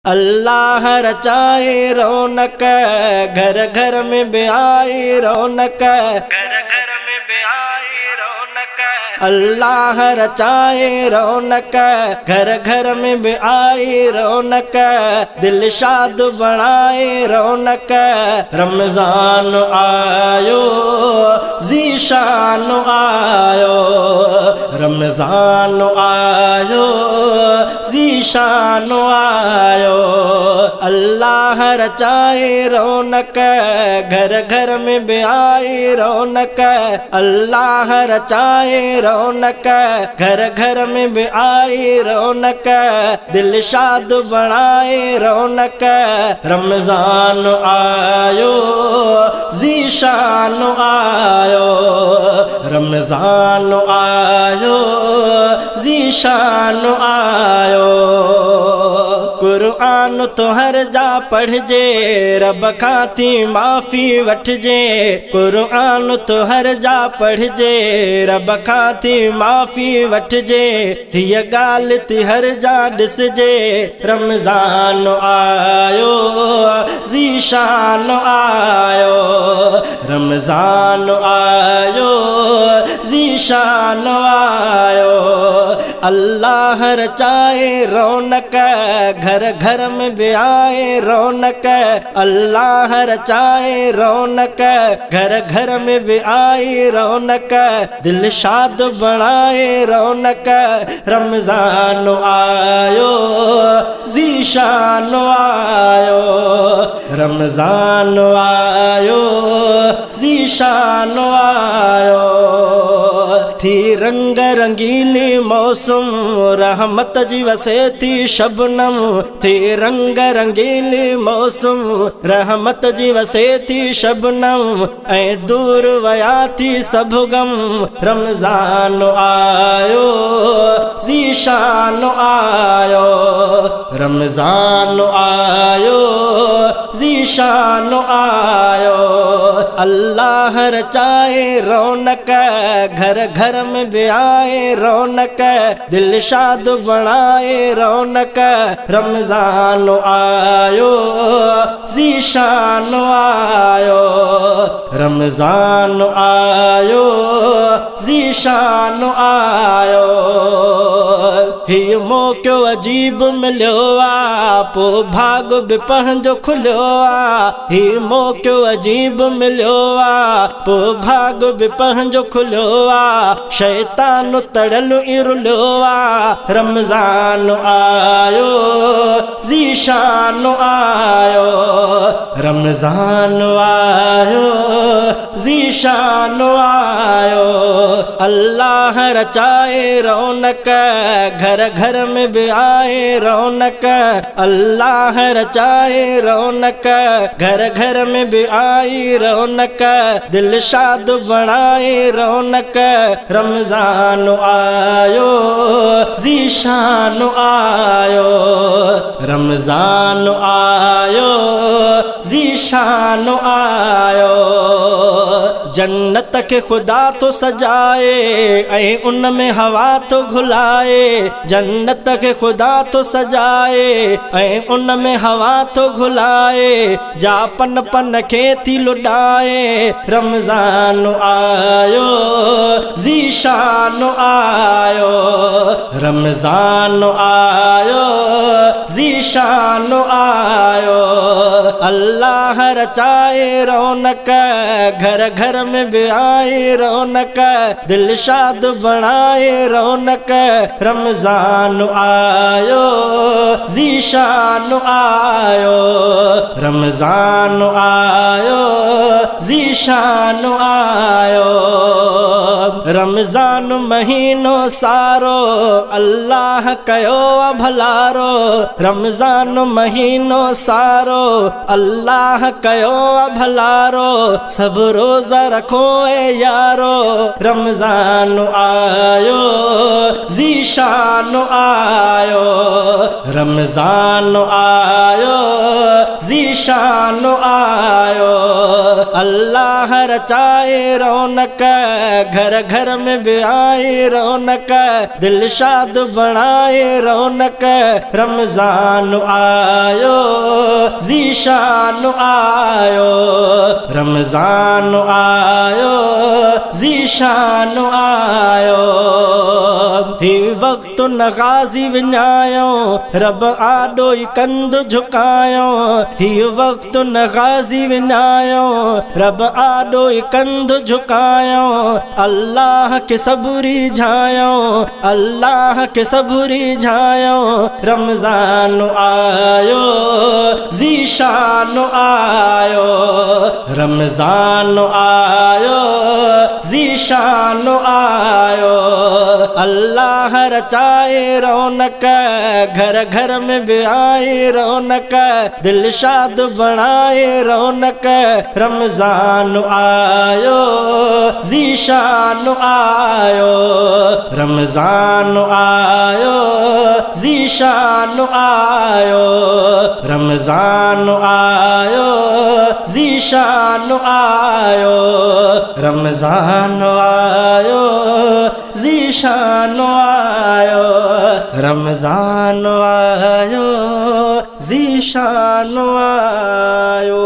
अल्लाह रचाए रौनक, घर घर में भी आई रौनक, घर घर में भी आई रौनक। अल्लाह रचाए रौनक, घर घर में भी आई रौनक, दिल शाद बनाए रौनक। रमजान आयो ज़ीशान आयो, रमजान आयो ज़ीशान आयो। अल्लाह रचाए रौनक, घर घर में भी आई रौनक। अल्लाह रचाए रौनक, घर घर में भी आई रौनक, दिल शाद बनाए रौनक। रमजान आयो ज़ीशान आयो, रमजान आयो ज़ीशान आयो। कुरान तो हर जा पढ़ जे, रब खाती माफ़ी वठ जे। कुरान तो हर जा पढ़ जे, रब खाती माफ़ी वठ जे। हीअ ॻाल्हि ती हर जा ॾिस जे। रमज़ान आयो ज़ीशान आयो, रमज़ान आयो ज़ीशान आयो। अल्लाह रचाए रौनक, घर घर में भी आए रौनक। अल्लाह रचाए रौनक, घर घर में भी आई रौनक, दिल शाद बनाए रौनक। रमजान आयो ज़ीशान आयो, रमजान आयो ज़ीशान आयो। थी रंग रंगीली मौसम, रहमत जी वसे थी शबनम। थी रंग रंगीली मौसम, रहमत जी वसे थी शबनम। ऐं दूर वया थी सब गम। रमजान आयो ज़ीशान आयो, रमजान आयो ज़ीशान आयो। अल्लाह रचाए रौनक, घर घर में भी आए रौनक, दिल शाद बनाए रौनक। रमजान आयो ज़ीशान आयो, रमजान आयो ज़ीशान आयो। ही मौक़ो अजीब मिलियो आ, पो भाग बि पंहिंजो खुलियो आ। ही मौक़ो अजीब मिलियो आ, पो भाग बि पंहिंजो खुलियो आ। शैतान तड़ल इरुलियो आ। रमजान आयो ज़ीशान आयो, रमजान आयो ज़ीशान आयो। अल्लाह रचाए रौनक, घर घर में भी आए रौनक। अल्लाह रचाए रौनक, घर घर में भी आई रौनक, दिल शाद बनाए रौनक। रमजान आयो ज़ीशान आयो, रमजान आयो ज़ीशान आयो। जन्नत के खुदा तो सजाए, ऐं उन में हवा तो घुलाए। जन्नत के खुदा तो सजाए, ऐं उन में हवा तो घुलाए। जा पन पन खे थी लुटाए। रमजान आयो ज़ीशान आयो, रमजान आयो ज़ीशान आयो। अल्लाह रचाए रौनक, घर घर में भी आई रौनक, दिल शाद बनाए रौनक। रमजान आयो ज़ीशान आयो, रमजान आयो ज़ीशान आयो। रमजान महीनो सारो, अल्लाह कयो भलारो। रमजान महीनो सारो, अल्लाह कयो भलारो। सब रोज़ा रखो ए यारो। रमजान आयो ज़ीशान आयो, रमजान आयो ज़ीशान आयो। अल्लाह अल्लाह रचाए रौनक, घर घर में भी आए रौनक, दिल शाद बनाए रौनक। रमजान आयो ज़ीशान आयो, रमजान आयो ज़ीशान आयो। ही वक्त न गाज़ी विञायो, रब आॾो ई कंध झुकायो। ही वक्त न गाज़ी विञायो, रब आॾो ई कंध झुकायो। अल्लाह के सबरी झायो, अल्लाह के सबरी झायो। रमजान आयो ज़ीशान आयो, रमजान आयो ज़ीशान आयो। अल्लाह रचाए रौनक, घर घर में भी आए रौनक, दिल शाद बनाए रौनक। रमजान आयो ज़ीशान आयो, रमजान आयो ज़ीशान आयो, रमजान आयो ज़ीशान आयो, रमजान आयो ज़ीशान आयो, रमजान आयो ज़ीशान आयो।